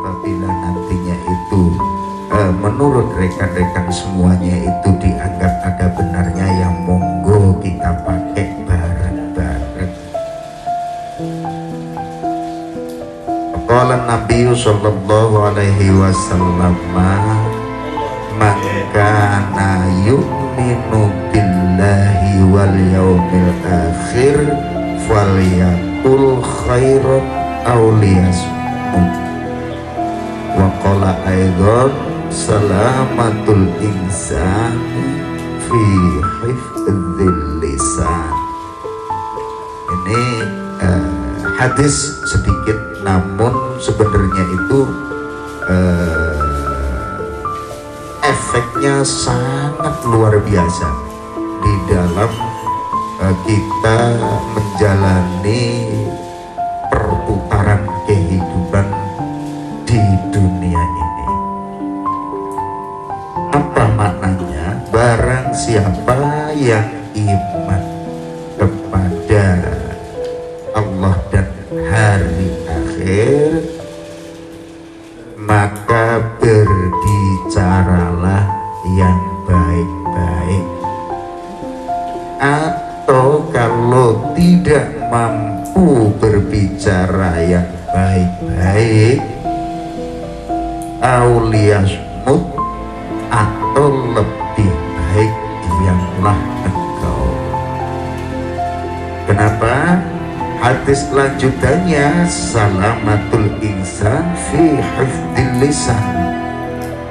apabila nantinya itu menurut rekan-rekan semuanya itu dianggap ada benarnya, yang monggo kita pakai bareng-bareng. Qala Nabi sallallahu alaihi wasallam, man kana yu'minu billahi wal yaumil akhir falyaqul khairan aw liyasmut. Wa qala aidan salamatul insan fi hifdzil lisan. Ini hadis sedikit, namun sebenarnya itu efeknya sangat luar biasa di dalam kita menjalani perputaran kehidupan di dunia ini. Apa maknanya? Barang siapa yang iman kepada Allah dan hari akhir, maka berbicaralah yang baik-baik. Atau kalau tidak mampu berbicara yang baik-baik, auliyasmut, atau lebih baik diamlah engkau. Kenapa? Hadis lanjutannya, salamatul insan fi hifdzil lisan.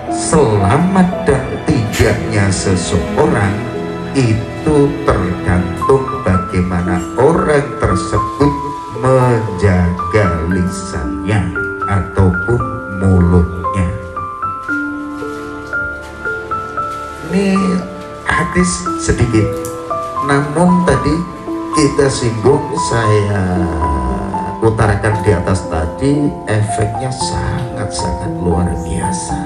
Selamat dan tidaknya seseorang itu tergantung bagaimana orang tersebut menjaga lisannya ataupun mulutnya. Ini hadis sedikit, namun tadi kita singgung, saya utarakan di atas tadi, efeknya sangat-sangat luar biasa.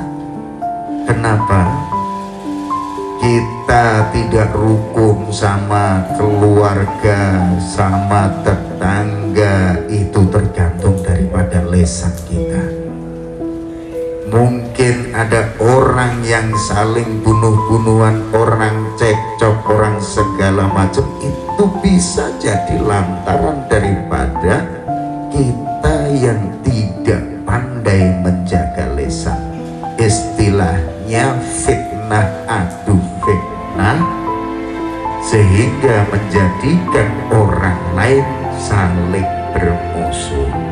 Kenapa? Kita tidak rukun sama keluarga, sama tetangga, itu tergantung daripada lisan kita. Mungkin ada orang yang saling bunuh-bunuhan, orang cekcok, orang segala macam, itu bisa jadi lantaran daripada kita yang tidak pandai menjaga lisan. Istilahnya fitnah adu fitnah, sehingga menjadikan orang lain saling bermusuhan.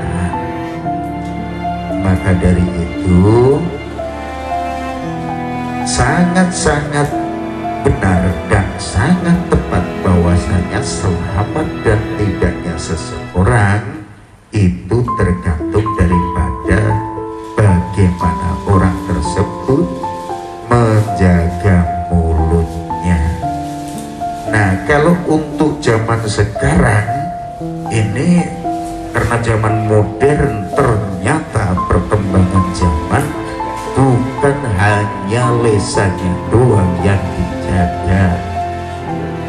Maka dari itu sangat-sangat benar dan sangat tepat bahwasanya selamat dan tidaknya seseorang itu tergantung daripada bagaimana orang tersebut menjaga mulutnya. Nah, kalau untuk zaman sekarang ini, karena zaman modern, ternyata perkembangan zaman bukan hanya lisannya doang yang dijaga,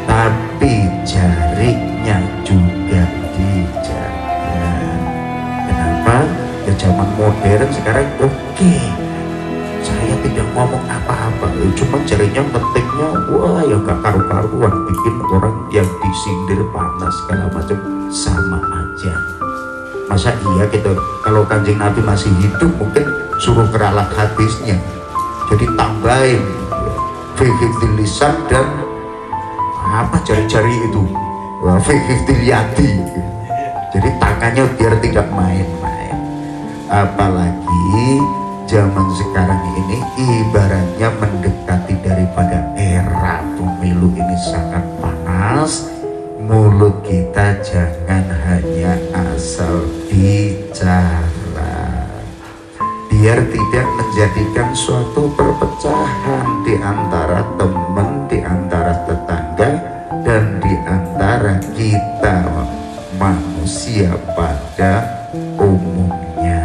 tapi jarinya juga dijaga. Kenapa? Ya zaman modern sekarang oke, saya tidak ngomong apa-apa, cuma jarinya pentingnya, wah ya gak karu-karuan, bikin orang yang disindir panas segala macam, sama aja. Masa iya gitu, kalau Kanjeng Nabi masih hidup mungkin suruh keralat hadisnya, jadi tambahin fi lisan dan apa jari-jari itu, fi yadi, jadi tangannya biar tidak main-main. Apalagi zaman sekarang ini ibaratnya mendekati daripada era pemilu ini sangat panas. Mulut kita jangan hanya asal bicara, biar tidak menjadikan suatu perpecahan di antara teman, di antara tetangga, dan di antara kita manusia pada umumnya.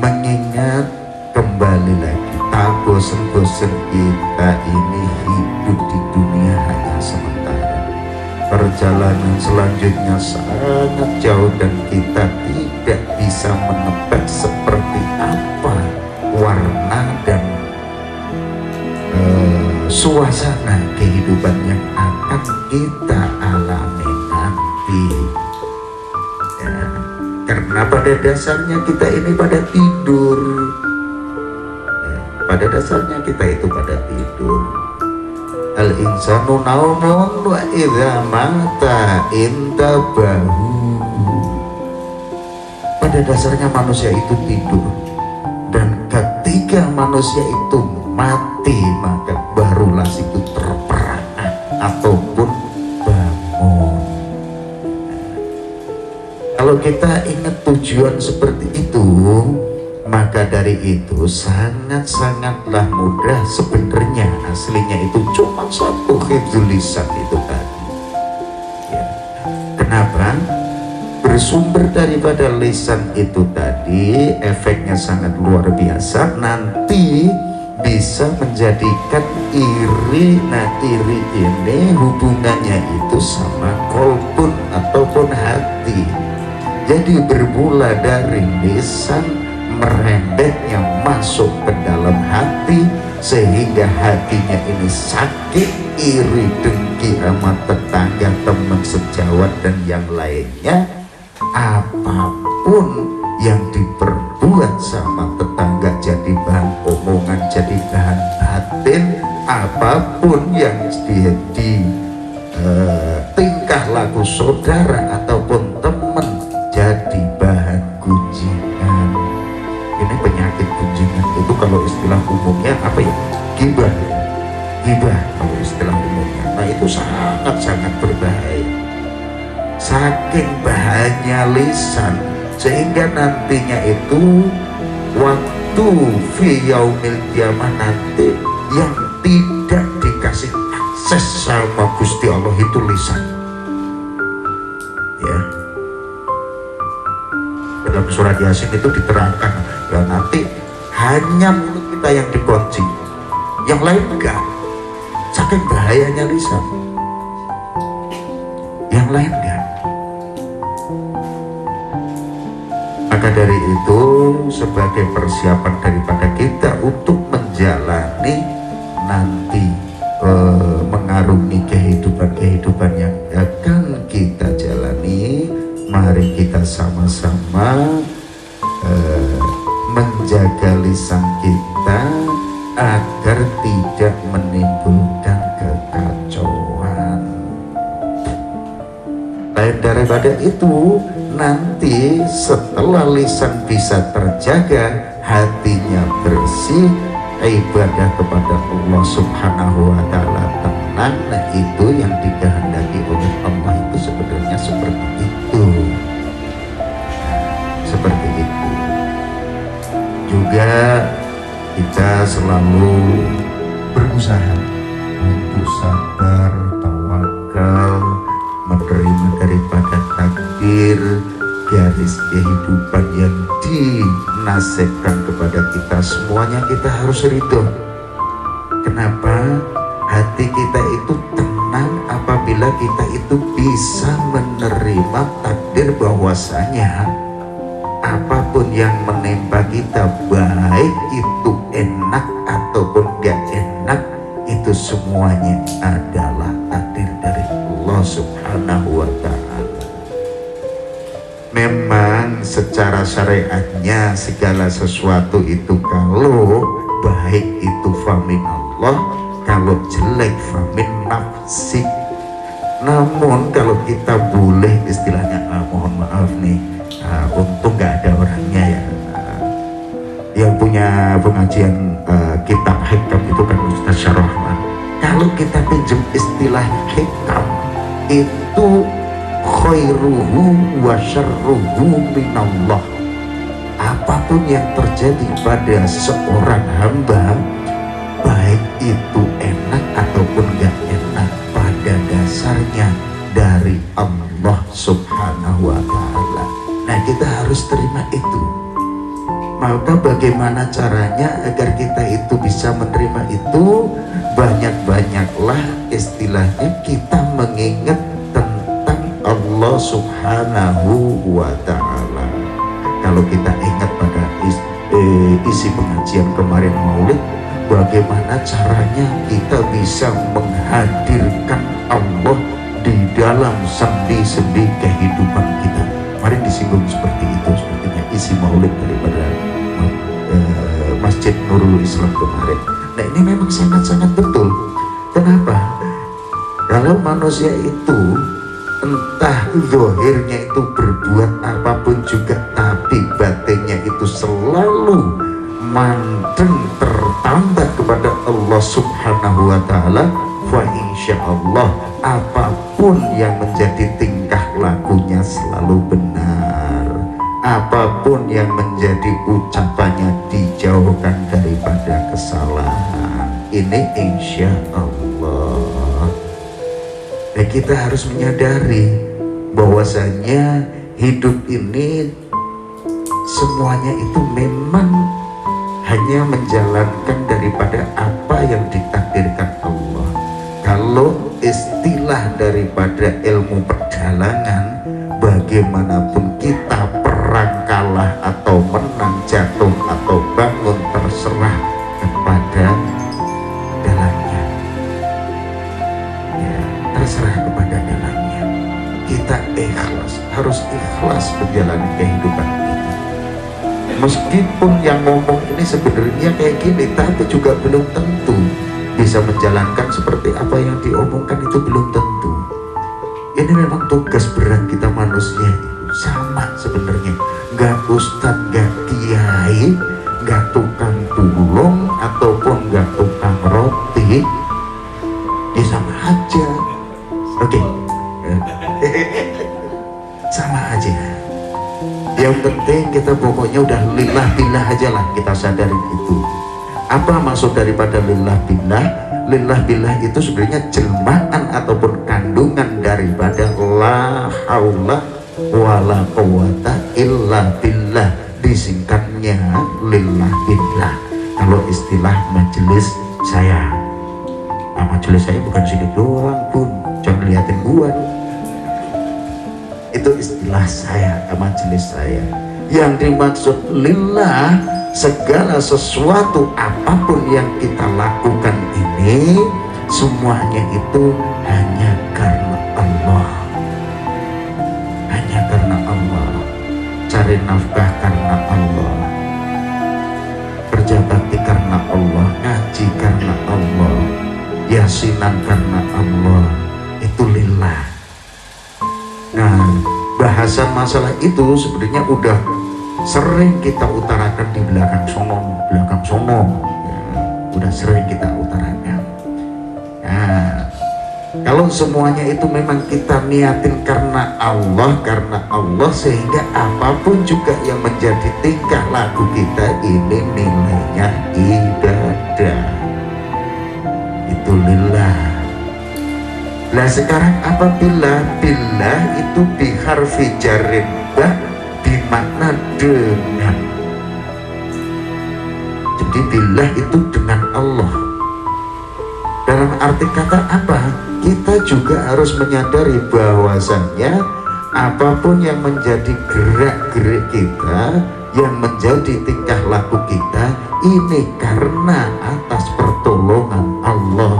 Mengingat kembali lagi, tak bosan-bosan kita ini hidup di dunia hanya sementara. Perjalanan selanjutnya sangat jauh dan kita tidak bisa menebak seperti apa kehidupan yang akan kita alami nanti ya. Karena pada dasarnya kita ini pada tidur ya. Pada dasarnya kita itu pada tidur. Al insanu naumun wa idza mata intabahu. Pada dasarnya manusia itu tidur, dan ketika manusia itu mati maka barulah situ terperangah ataupun bangun. Kalau kita ingat tujuan seperti itu, maka dari itu sangat-sangatlah mudah. Sebenarnya aslinya itu cuma satu hifdzul lisan itu tadi ya. Kenapa? Bersumber daripada lisan itu tadi efeknya sangat luar biasa, nanti bisa menjadikan iri. Nah iri ini hubungannya itu sama kolbun ataupun hati. Jadi bermula dari lisan, merembetnya masuk ke dalam hati, sehingga hatinya ini sakit, iri, dengki sama tetangga, teman sejawat dan yang lainnya. Apapun yang diperbuat sama tetangga jadi bahan omongan, jadi bahan batin. Apapun yang di tingkah laku saudara ataupun teman jadi bahan gunjingan. Ini penyakit gunjingan itu kalau istilah umumnya apa ya? Ghibah. Ghibah kalau istilah umumnya. Nah itu sangat-sangat berbahaya. Saking bahayanya lisan, sehingga nantinya itu waktu fi yaumil kiamah nanti yang tidak dikasih akses sama Gusti Allah itu lisan ya. Dalam surat Yasin itu diterangkan ya, nanti hanya mulut kita yang dikunci, yang lain enggak. Saking bahayanya lisan, yang lain enggak. Maka dari itu sebagai persiapan daripada kita untuk menjalani nanti mengarungi kehidupan yang akan kita jalani, mari kita sama-sama menjaga lisan kita agar tidak menimbulkan kekacauan. Lain daripada itu, nanti setelah lisan bisa terjaga, hatinya bersih, ibadah kepada Allah Subhanahu wa Ta'ala tenang. Nah itu yang dikehendaki oleh Allah itu sebenarnya seperti itu. Seperti itu juga kita selalu berusaha untuk sabar, tawakal, menerima daripada takdir, garis kehidupan yang dinasibkan kepada kita. Semuanya kita harus ridho. Kenapa? Hati kita itu tenang apabila kita itu bisa menerima takdir bahwasanya apapun yang menimpa kita, baik itu enak ataupun gak enak, itu semuanya adalah takdir dari Allah Subhanahu wa Ta'ala. Memang secara syariatnya segala sesuatu itu kalau baik itu famin Allah, kalau jelek famin nafsi. Namun kalau kita boleh istilahnya mohon maaf nih, untung gak ada orangnya ya, yang punya pengajian kitab hikam itu kan Ustaz Syarahman. Kalau kita pinjam istilah hikam itu khairuhu wa syarruhu minallah. Apapun yang terjadi pada seorang hamba, baik itu enak ataupun gak enak, pada dasarnya dari Allah Subhanahu wa Ta'ala. Nah kita harus terima itu. Maka bagaimana caranya agar kita itu bisa menerima itu? Banyak-banyaklah istilahnya kita mengingat tentang Allah Subhanahu wa Ta'ala. Kalau kita ingat pada isi pengajian kemarin Maulid, bagaimana caranya kita bisa menghadirkan Allah di dalam sendi-sendi kehidupan kita. Mari disinggung seperti itu, sepertinya isi maulid daripada Masjid Nurul Islam kemarin. Nah, ini memang sangat-sangat betul. Kenapa? Kalau manusia itu entah zahirnya itu berbuat apapun juga, tapi batinnya itu selalu mandeng tertambat kepada Allah Subhanahu wa Ta'ala, fa insyaallah apapun yang menjadi tingkah lakunya selalu benar, apapun yang menjadi ucapannya dijauhkan daripada kesalahan. Ini insya Allah. Dan kita harus menyadari bahwasanya hidup ini semuanya itu memang hanya menjalankan daripada apa yang ditakdirkan Allah. Kalau istilah daripada ilmu pedalangan, bagaimanapun kita perang kalah atau menang, jatuh atau bangun, terserah kepada dalangnya. Ya, terserah kepada dalangnya. Kita ikhlas, harus ikhlas menjalani kehidupan ini. Meskipun yang ngomong ini sebenarnya kayak gini, tapi juga belum tentu bisa menjalankan seperti apa yang diomongkan, itu belum tentu. Ini memang tugas berat kita manusia itu sama sebenarnya. Gak ustadz, gak kiai, gak tukang tulung, ataupun gak tukang roti, ya sama aja. Oke. Sama aja. Yang penting kita pokoknya udah lillah billah aja lah, kita sadarin itu. Apa maksud daripada lillah billah? Lillah billah itu sebenarnya jelmaan ataupun kandungan daripada la haula wala quwata illa billah. Disingkatnya lillah billah. Kalau istilah majelis saya, majelis saya bukan sini doang pun, jangan liatin gua. Itu istilah saya, majelis saya. Yang dimaksud lillah, segala sesuatu apapun yang kita lakukan ini semuanya itu hanya karena Allah. Hanya karena Allah. Cari nafkah karena Allah, kerja bakti karena Allah, ngaji karena Allah, yasinan karena Allah. Itu lillah. Nah, bahasan masalah itu sebenarnya udah sering kita utarakan di belakang sono, ya, udah sering kita utarakan. Nah, kalau semuanya itu memang kita niatin karena Allah sehingga apapun juga yang menjadi tingkah laku kita ini nilainya ibadah. Itu lillah. Nah sekarang apabila billah itu biharfi jarin bah, dimakna dengan. Jadi billah itu dengan Allah. Dalam arti kata apa? Kita juga harus menyadari bahwasannya apapun yang menjadi gerak-gerik kita, yang menjadi tingkah laku kita, ini karena atas pertolongan Allah.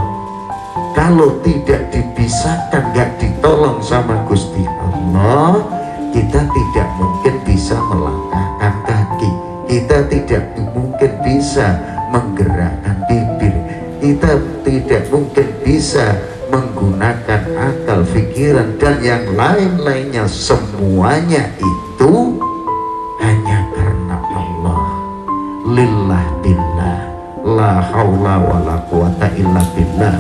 Kalau tidak dipisahkan, gak ditolong sama Gusti Allah, kita tidak mungkin bisa melangkahkan kaki, kita tidak mungkin bisa menggerakkan bibir, kita tidak mungkin bisa menggunakan akal, pikiran, dan yang lain-lainnya. Semuanya itu hanya karena Allah. Lillah billah, la haula wala quwata illa billah.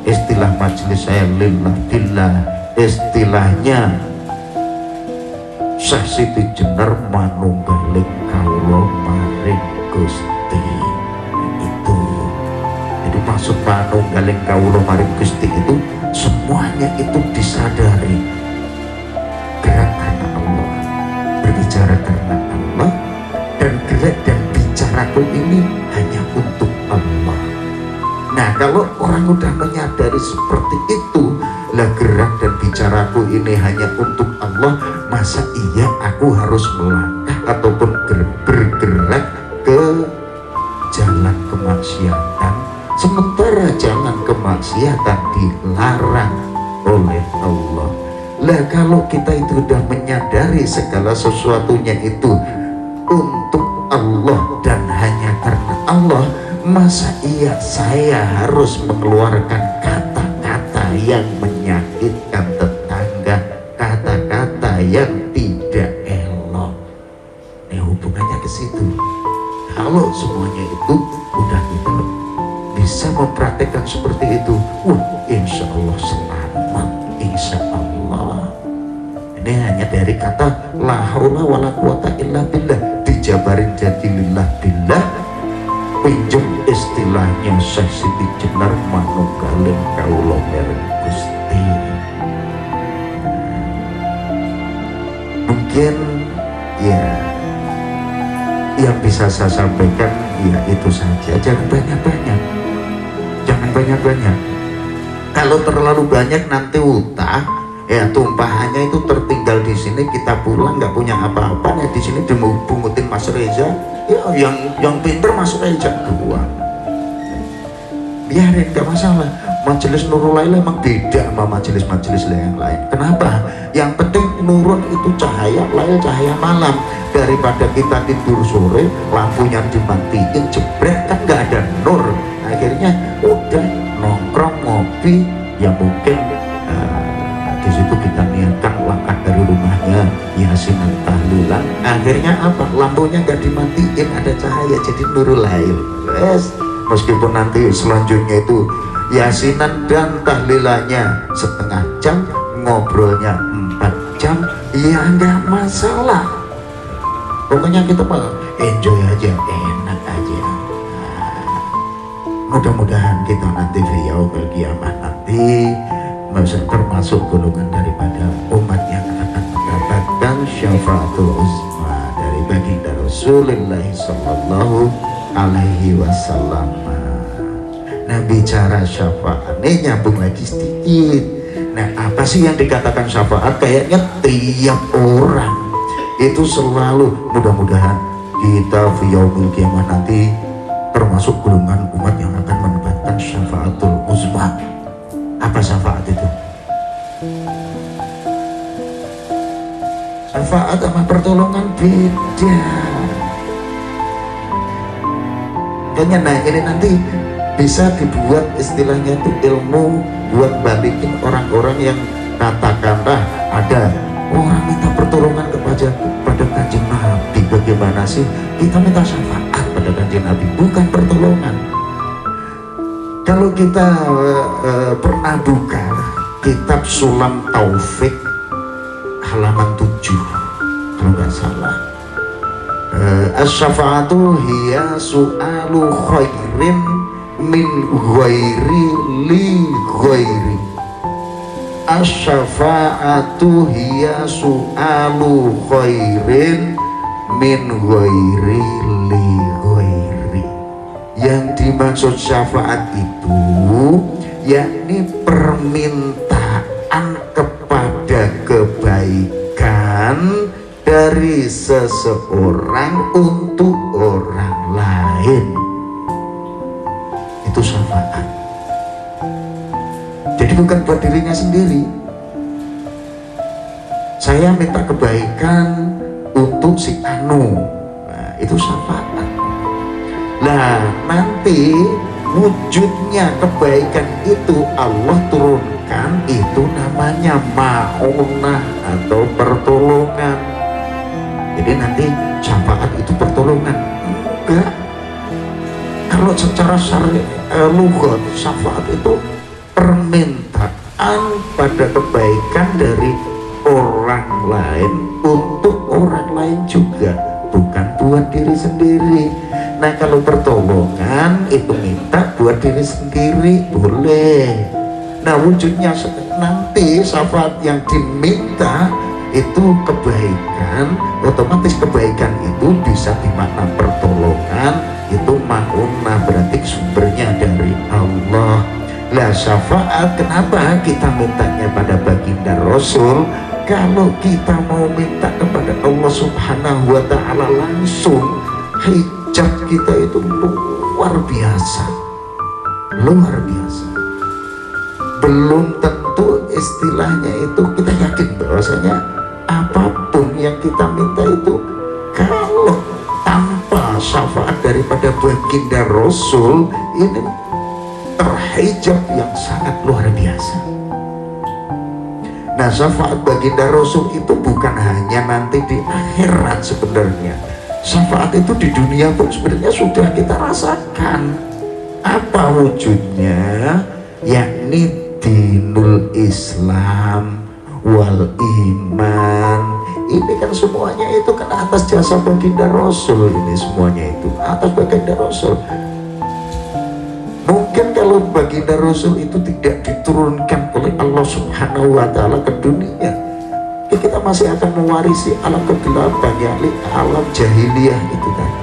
Istilah majelis saya lillah billah. Istilahnya Syekh Siti Jenar manunggaling kawula maring Gusti. Itu jadi maksud manunggaling kawula maring Gusti itu semuanya itu disadari. Gerak karena Allah, berbicara karena Allah, dan gerak dan bicaraku ini hanya untuk Allah. Nah kalau orang udah menyadari seperti itu, lah gerak dan bicaraku ini hanya untuk Allah, masa iya aku harus melangkah ataupun bergerak ke jalan kemaksiatan sementara jangan kemaksiatan dilarang oleh Allah. Lah kalau kita itu sudah menyadari segala sesuatunya itu untuk Allah dan hanya karena Allah, masa iya saya harus mengeluarkan kata-kata yang menyakitkan tetangga, kata-kata yang tidak elok? Ini hubungannya ke situ. Kalau semuanya itu udah kita bisa mempraktekkan seperti itu, insya Allah selamat, insya Allah. Ini hanya dari kata la haula wala quwata illa billah dijabarin jadi lillah billah. Pinjem istilahnya Syekh Siti Jenar manunggaling kawula mereng Gusti. Mungkin ya yang bisa saya sampaikan ya itu saja. Jangan banyak-banyak, jangan banyak-banyak. Kalau terlalu banyak nanti utah ya, tumpahannya itu tertinggal di sini, kita pulang nggak punya apa-apa ya, di sini dipungutin Mas Reza ya, yang pinter Mas Reza doang. Biarin, nggak masalah. Majelis Nurul Lail emang beda sama majelis-majelis yang lain. Kenapa? Yang penting nurun itu cahaya lail, cahaya malam. Daripada kita tidur sore lampunya dimatiin jebret kan nggak ada nur, akhirnya udah nongkrong ngopi ya, mungkin di situ kita niatkan langkah dari rumahnya yasinan tahlilan, akhirnya apa, lampunya nggak dimatiin, ada cahaya jadi Nurul Lail. Yes. Meskipun nanti selanjutnya itu yasinan dan tahlilannya setengah jam, ngobrolnya 4 jam, ya nggak masalah. Pokoknya kita enjoy aja, enak aja. Mudah-mudahan kita nanti yaumul qiyamah nanti termasuk golongan daripada umat yang akan mendapatkan syafaatul uzma dari baginda Rasulullah sallallahu alaihi wasallam. Nah, bicara syafaat ini nyambung lagi sedikit. Nah, apa sih yang dikatakan syafaat? Kayaknya tiap orang itu selalu, mudah-mudahan kita fi yaumil qiyamah nanti termasuk golongan umat yang akan mendapatkan syafaatul uzma. Apa syafaat itu? Syafaat sama pertolongan beda. Kayaknya nah ini nanti bisa dibuat istilahnya itu ilmu buat balikin orang-orang yang katakanlah ada orang minta pertolongan pada Kanjeng Nabi. Bagaimana sih kita minta syafaat pada Kanjeng Nabi, bukan pertolongan. Kalau kita pernah buka kitab Sulam Taufik halaman 7 kalau nggak salah, as-syafa'atu hiya su'alu khairin min ghairi li ghairi. As-syafa'atu hiya su'alu khairin min ghairi li ghairi. Yang dimaksud syafaat itu yakni permintaan kepada kebaikan dari seseorang untuk orang lain. Itu syafaat. Jadi bukan buat dirinya sendiri. Saya minta kebaikan untuk si Anu, nah, itu syafaat. Nah, nanti wujudnya kebaikan itu Allah turunkan, itu namanya ma'unah atau pertolongan. Jadi nanti syafaat itu pertolongan? Enggak. Kalau secara syariat lughat, syafaat itu permintaan pada kebaikan dari orang lain untuk orang lain juga, bukan buat diri sendiri. Nah, kalau pertolongan itu minta buat diri sendiri boleh. Nah, wujudnya nanti syafaat yang diminta itu kebaikan, otomatis kebaikan itu bisa dimakna pertolongan, itu ma'unah, berarti sumbernya dari Allah. Lah, syafaat kenapa kita mintanya pada baginda Rasul? Kalau kita mau minta kepada Allah Subhanahu wa ta'ala langsung, hijab kita itu luar biasa. luar biasa. Belum tentu istilahnya itu kita yakin bahwasanya apapun yang kita minta itu kalau tanpa syafaat daripada baginda Rasul ini terhijab yang sangat luar biasa. Nah, syafaat baginda Rasul itu bukan hanya nanti di akhirat sebenarnya. Syafaat itu di dunia pun sebenarnya sudah kita rasakan. Apa wujudnya? Yakni dinul Islam wal iman. Ini kan semuanya itu kan atas jasa baginda Rasul. Ini semuanya itu atas baginda Rasul. Mungkin kalau baginda Rasul itu tidak diturunkan oleh Allah Subhanahu wa Ta'ala ke dunia, ya kita masih akan mewarisi alam kegelapan, yakni alam jahiliyah itu tadi.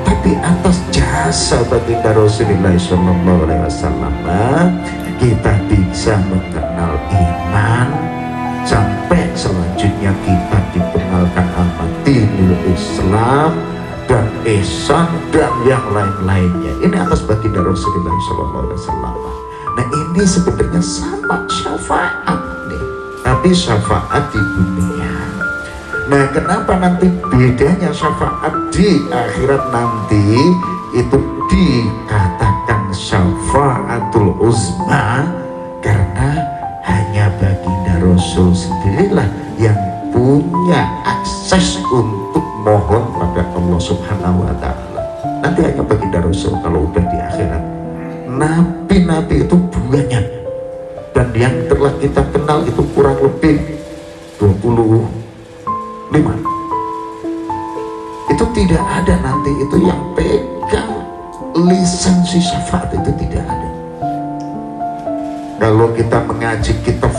Tapi atas jasa baginda Rasulullah SAW kita bisa mengenal iman, sampai selanjutnya kita dikenalkan al-dinul Islam dan ihsan dan yang lain-lainnya. Ini atas baginda Rasulullah SAW. Nah, ini sebenarnya sama syafaat nih, tapi syafaat di dunia. Nah, kenapa nanti bedanya syafaat di akhirat nanti itu dikatakan syafaatul uzma? Karena hanya baginda Rasul sendirilah yang punya akses untuk mohon pada Allah Subhanahu wa Ta'ala. Nanti hanya baginda Rasul kalau udah di akhirat. Nabi-nabi itu banyak, dan yang telah kita kenal itu kurang lebih 25. Itu tidak ada nanti itu yang pegang lisensi syafaat, itu tidak ada. Kalau kita mengaji kitab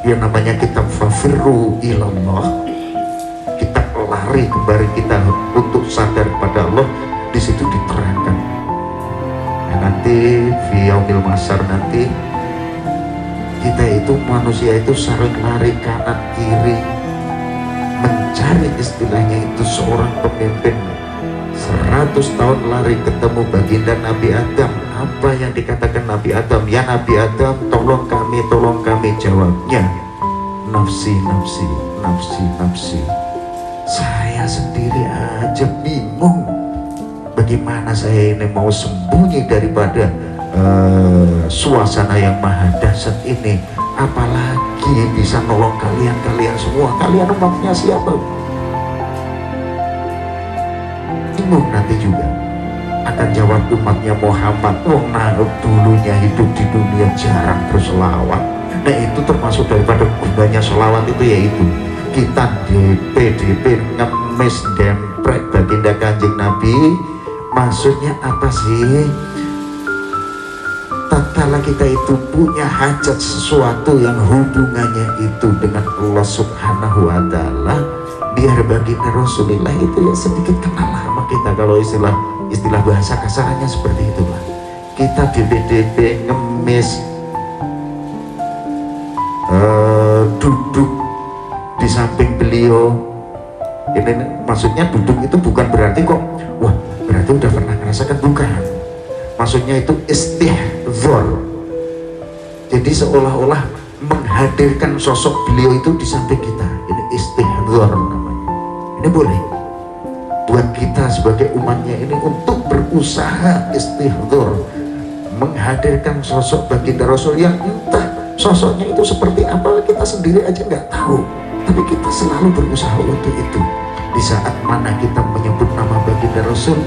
yang namanya kitab Fafirru ilallah, kita lari kembali kita untuk sadar pada Allah, di situ diterangkan. Nah, nanti fi yaumil mahsyar nanti kita itu manusia itu sering lari kanan kiri mencari istilahnya itu seorang pemimpin. 100 tahun lari ketemu baginda Nabi Adam. Apa yang dikatakan Nabi Adam? Ya Nabi Adam, tolong kami, tolong kami. Jawabnya, nafsi, nafsi, nafsi, nafsi. Saya sendiri aja bingung bagaimana saya ini mau sembunyi daripada suasana yang maha dahsyat ini, apalagi bisa nolong kalian semua. Kalian umatnya siapa? Bingung nanti juga akan jawab umatnya Muhammad. Dulunya hidup di dunia jarang berselawat. Nah, itu termasuk daripada gunanya selawat itu, yaitu kita DP ngemis demprek baginda Kanjeng Nabi. Maksudnya apa sih? Tatkala kita itu punya hajat sesuatu yang hubungannya itu dengan Allah Subhanahu wa Ta'ala, biar baginda Rasulullah itu ya sedikit kenal sama kita. Kalau istilah bahasa kasarannya seperti itulah. Kita DP ngemis, duduk di samping beliau. Ini maksudnya duduk itu bukan berarti kok wah berarti udah pernah merasakan, bukan. Maksudnya itu istihdzar. Jadi seolah-olah menghadirkan sosok beliau itu di samping kita. Ini istihdzar namanya. Ini boleh buat kita sebagai umatnya ini untuk berusaha istihdzar, menghadirkan sosok baginda Rasul yang entah sosoknya itu seperti apa, kita sendiri aja nggak tahu, tapi kita selalu berusaha untuk itu. Di saat mana kita menyebut nama baginda Rasul,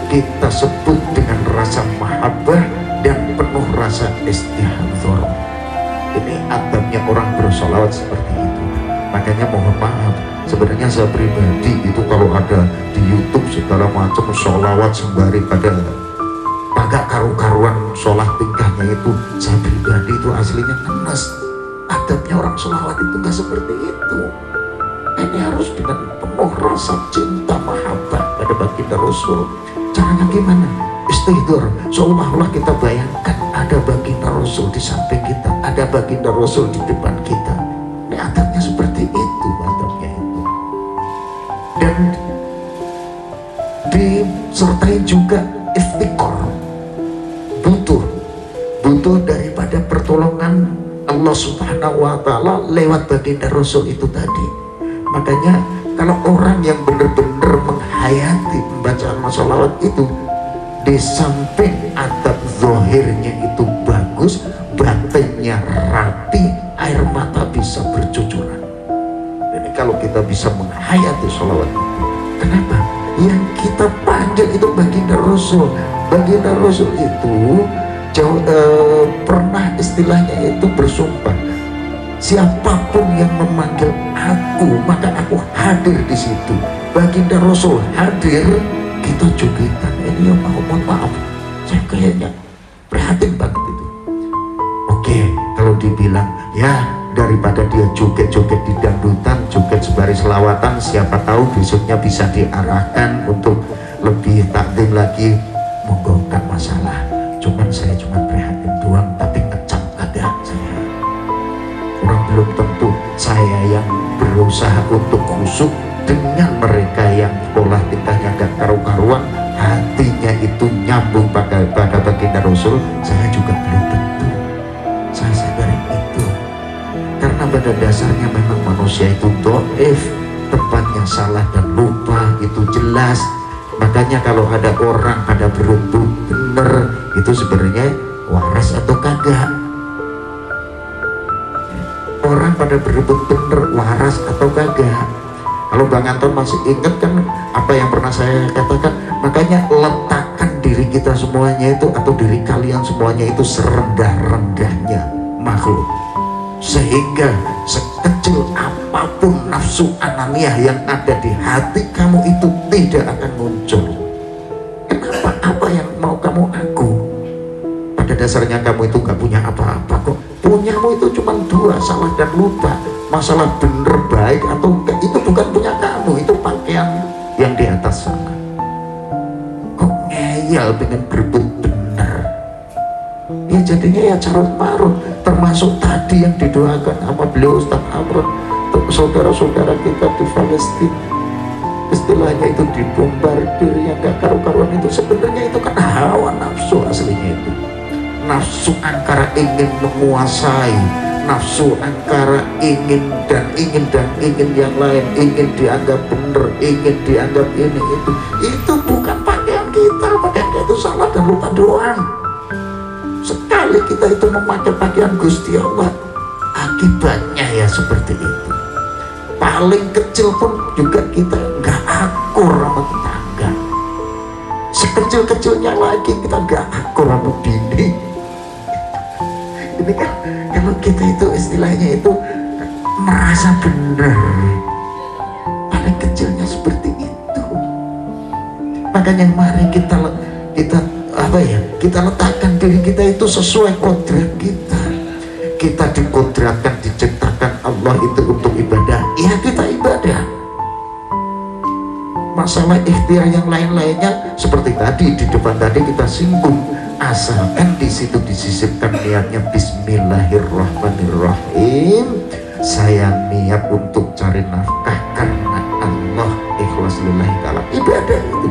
kita sebut dengan rasa mahabbah dan penuh rasa istihdzar. Ini adabnya orang bersolawat seperti itu. Makanya mohon maaf, sebenarnya saya pribadi itu kalau ada di YouTube segala macam solawat sembari pada agak karu-karuan sholat tingkahnya itu, saya pribadi itu aslinya ngenes. Adabnya orang solawat itu nggak seperti itu. Ini harus dengan penuh rasa cinta mahabbah pada baginda Rasul. Caranya gimana? Istihdzar, seolah-olah kita bayangkan ada baginda Rasul di samping kita, ada baginda Rasul di depan kita. Ini adabnya seperti itu, adabnya itu. Dan disertai juga iftikor, butuh butuh daripada pertolongan Allah Subhanahu wa Ta'ala lewat baginda Rasul itu tadi. Makanya kalau orang yang benar-benar menghayati pembacaan sholawat itu, di samping adab zahirnya itu bagus, batinnya rapi, air mata bisa bercucuran. Jadi kalau kita bisa menghayati sholawat itu, kenapa? Yang kita panggil itu baginda Rasul. Baginda Rasul itu pernah istilahnya itu bersumpah, siapapun yang memanggil aku maka aku hadir di situ. Baginda Rasul hadir, kita jogetan. Ini yang mohon maaf, saya kayaknya prihatin banget itu. Oke, kalau dibilang ya daripada dia joget-joget di dangdutan, joget sebaris selawatan, siapa tahu besoknya bisa diarahkan untuk lebih takdim lagi, monggo gak masalah. Cuman saya cuma prihatin doang, tapi ngecap kagak saya. Orang belum tentu saya yang berusaha untuk khusyuk dengan mereka yang pola tingkahnya gak karu-karuan, hatinya itu nyambung pada baginda Rasul, saya juga belum tentu. Saya sadari itu. Karena pada dasarnya memang manusia itu dhaif, tempatnya salah dan lupa itu jelas. Makanya kalau ada orang pada berebut bener, itu sebenarnya waras atau kagak. Orang pada berebut bener, waras atau kagak. Kalau Bang Anton masih ingat kan apa yang pernah saya katakan, makanya letakkan diri kita semuanya itu, atau diri kalian semuanya itu serendah-rendahnya makhluk, sehingga sekecil apapun nafsu ananiah yang ada di hati kamu itu tidak akan muncul. Kenapa? Apa yang mau kamu aku? Pada dasarnya kamu itu gak punya apa-apa kok. Punyamu itu cuma dua, salah dan lupa. Masalah bener baik atau enggak itu bukan punya kamu, itu pakaian yang di atas sana. Kok ngeyel pengen berebut benar? Ya jadinya ya carut marut. Termasuk tadi yang didoakan sama beliau Ustaz Amrun untuk saudara-saudara kita di Palestina, istilahnya itu dibombardir yang gak karu-karuan, itu sebenarnya itu kan hawa nafsu aslinya itu. Nafsu angkara ingin menguasai, nafsu angkara ingin yang lain, ingin dianggap benar, ingin dianggap ini itu bukan pakaian kita. Pakaian kita itu salah dan lupa doang. Sekali kita itu memakai pakaian Gusti Allah, akibatnya ya seperti itu. Paling kecil pun juga kita nggak akur sama tetangga, sekecil-kecilnya lagi kita nggak akur sama bini. Ini kan kalau kita itu istilahnya itu merasa benar, paling kecilnya seperti itu. Makanya mari kita letakkan diri kita itu sesuai kodrat kita. Kita dikodratkan, diciptakan Allah itu untuk ibadah, ya kita ibadah. Masalah ikhtiar yang lain-lainnya seperti tadi di depan tadi kita singgung, asalkan di situ disisipkan niatnya Bismillahirrahmanirrahim, saya niat untuk cari nafkah karena Allah, ikhlas lillahi ta'ala, ibadah itu,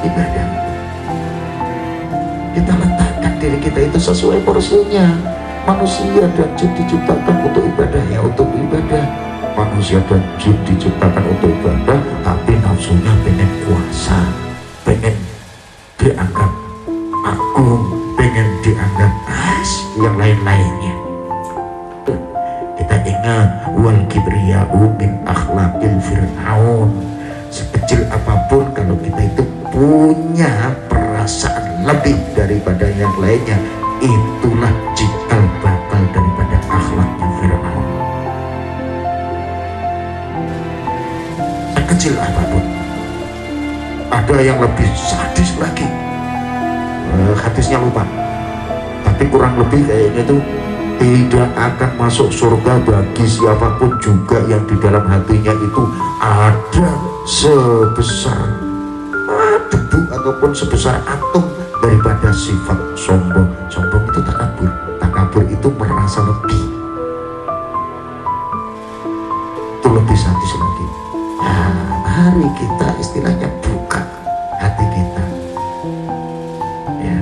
ibadah. Kita letakkan diri kita itu sesuai porsinya. Manusia dan jin diciptakan untuk ibadah, ya untuk ibadah. Manusia dan jin diciptakan untuk ibadah, tapi nafsunya pengen kuasa, pengen dianggap agung, pengen dianggap yang lain-lainnya. Kita ingat wal kibriya'u min akhlaqil fir'aun. Sekecil apapun kalau kita itu punya perasaan lebih daripada yang lainnya, itulah cikal bakal daripada akhlaknya Fir'aun. Sekecil apapun. Ada yang lebih sadis lagi, hadisnya lupa, tapi kurang lebih kayaknya itu tidak akan masuk surga bagi siapapun juga yang di dalam hatinya itu ada sebesar debu ataupun sebesar atom daripada sifat sombong. Sombong itu takabur, takabur itu merasa lebih, itu lebih sadis lagi. Nah, mari kita istilahnya buka hati kita, ya,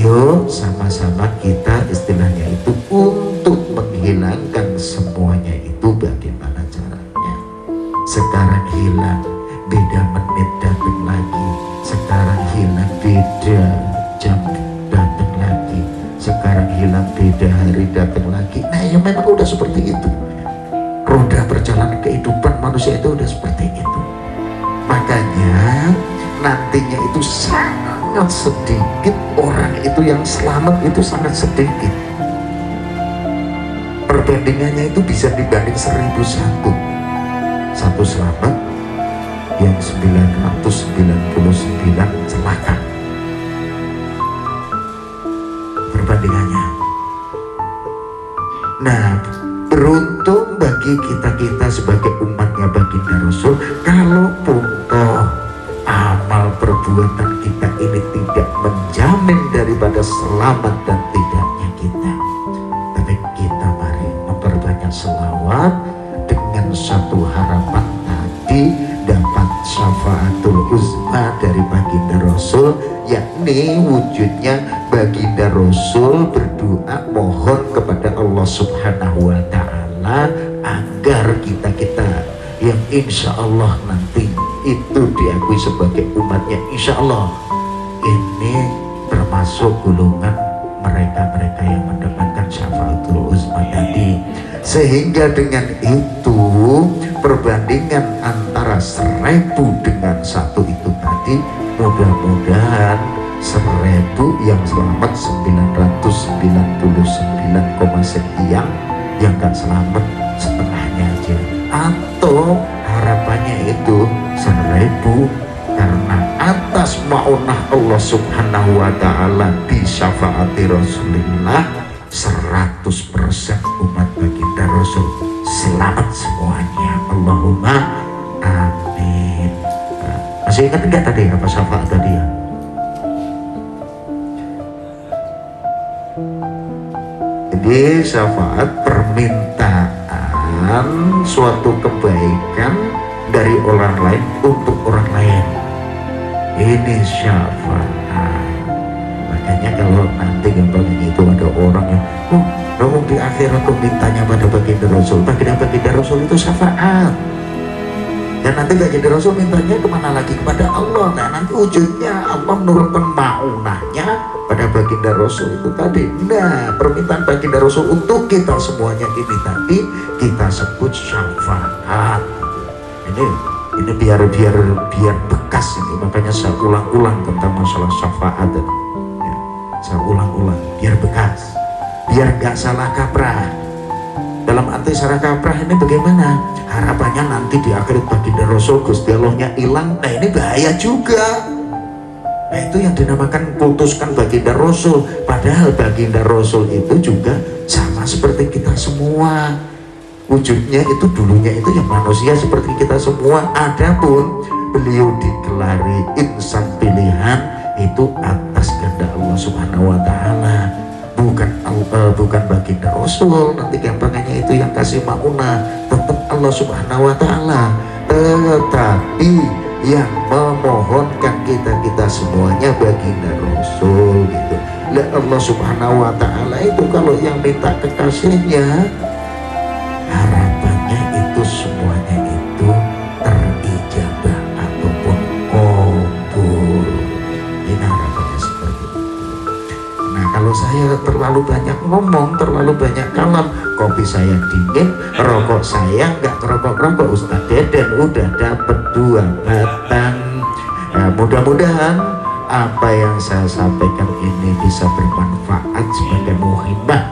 Ayo sama-sama kita istilahnya itu untuk menghilangkan semuanya itu bagaimana caranya. Sekarang hilang, beda menit datang lagi. Sekarang hilang, beda jam datang lagi. Sekarang hilang, beda hari datang lagi. Nah ya memang udah seperti itu. Roda perjalanan kehidupan manusia itu udah seperti itu. Makanya nantinya itu sangat sedikit orang itu yang selamat, itu sangat sedikit. Perbandingannya itu bisa dibanding 1001. Satu selamat yang 999 celaka. Perbandingannya. Nah, beruntung bagi kita sebagai umatnya baginda Rasul, kalaupun amal perbuatan kita ini tidak menjamin daripada selamat dan tidaknya kita, tapi kita mari memperbanyak selawat dengan satu harapan tadi, dapat syafaatul uzma dari baginda Rasul, yakni wujudnya baginda Rasul berdoa mohon kepada Allah Subhanahu wa Ta'ala agar kita yang insya Allah nanti itu diakui sebagai umatnya, insya Allah ini termasuk golongan mereka-mereka yang mendapatkan syafaatul uzma tadi. Sehingga dengan itu perbandingan antara 1000 dengan 1 itu tadi, mudah-mudahan 1000 yang selamat 999, sekian, yang gak selamat setengahnya aja, atau harapannya itu 1000 karena atas ma'unah Allah Subhanahu wa Ta'ala di syafaati Rasulullah 100% umat baginda Rasul selamat semuanya. Allahumma amin. Masih ingat enggak tadi apa syafaat tadi ya? Jadi syafaat permintaan suatu kebaikan dari orang lain untuk orang lain, ini syafaat. Makanya kalau nanti gampangnya itu ada orang yang namun di akhirat aku mintanya pada baginda Rasul, baginda Rasul itu syafaat, dan nanti baginda Rasul mintanya kemana lagi? Kepada Allah. Nah nanti wujudnya Allah menurunkan ma'unahnya pada baginda Rasul itu tadi. Nah permintaan baginda Rasul untuk kita semuanya ini tadi kita sebut syafaat. Ini biar bekas ini, makanya saya ulang-ulang tentang masalah syafaat ya, saya ulang-ulang biar bekas, biar gak salah kaprah. Dalam arti salah kaprah ini bagaimana? Harapannya nanti di akhirat baginda Rasul Gusti Allahnya hilang. Nah ini bahaya juga. Nah itu yang dinamakan putuskan baginda Rasul, padahal baginda Rasul itu juga sama seperti kita semua. Wujudnya itu dulunya itu yang manusia seperti kita semua. Adapun beliau digelari insan pilihan itu atas kehendak Allah Subhanahu wa Ta'ala, bukan baginda Rasul. Nanti gampangannya itu yang kasih maunah tetap Allah Subhanahu wa Ta'ala, tetapi yang memohonkan kita semuanya baginda Rasul gitu. Lah Allah Subhanahu wa Ta'ala itu kalau yang minta kekasihnya, harapannya itu semuanya itu terijabah ataupun kabul. Ini harapannya seperti itu. Nah kalau saya terlalu banyak ngomong, terlalu banyak kalam, kopi saya dingin, rokok saya nggak ngerokok-rokok, Ustaz Deden udah dapat 2 batang. Nah, mudah-mudahan apa yang saya sampaikan ini bisa bermanfaat sebagai muhibah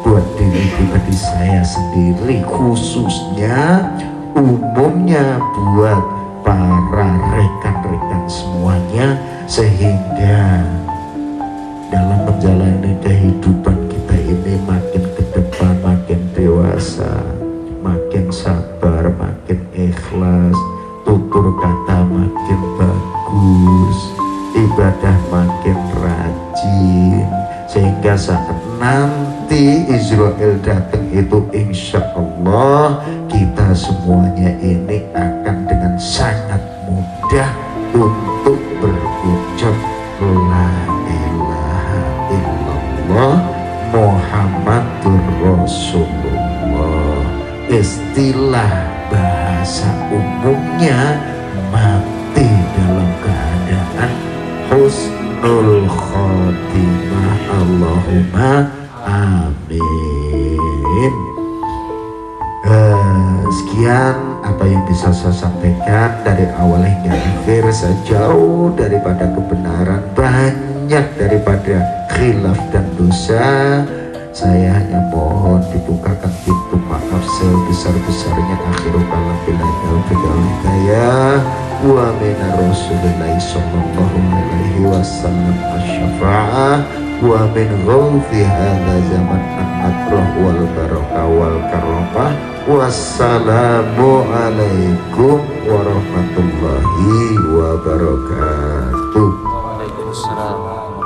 buat diri pribadi saya sendiri, khususnya umumnya buat para rekan-rekan semuanya, sehingga dalam menjalani kehidupan kita ini makin ke depan makin dewasa, makin sabar, makin ikhlas, tutur kata makin bagus, ibadah makin rajin, sehingga saat nanti Israel datang itu insya Allah kita semuanya ini akan dengan sangat mudah untuk berucap la ilaha illallah. Allah Muhammadur Rasulullah. Istilah bahasa umumnya mati dalam keadaan husnul khotimah. Allahumma amin. Sekian apa yang bisa saya sampaikan dari awal hingga akhir. Sejauh daripada kebenaran, banyak daripada khilaf dan dosa, saya hanya mohon dibukakan pintu maaf sebesar-besarnya. Akhirul kalam billahi taufiq wal hidayah wa min rasulillahi sallallahu alaihi wasallam asy-syafa'ah wa min ghawthi hadza zaman an-nadrah wal barakah wal karamah. Wassalamu alaikum warahmatullahi wabarakatuh. Waalaikumsalam.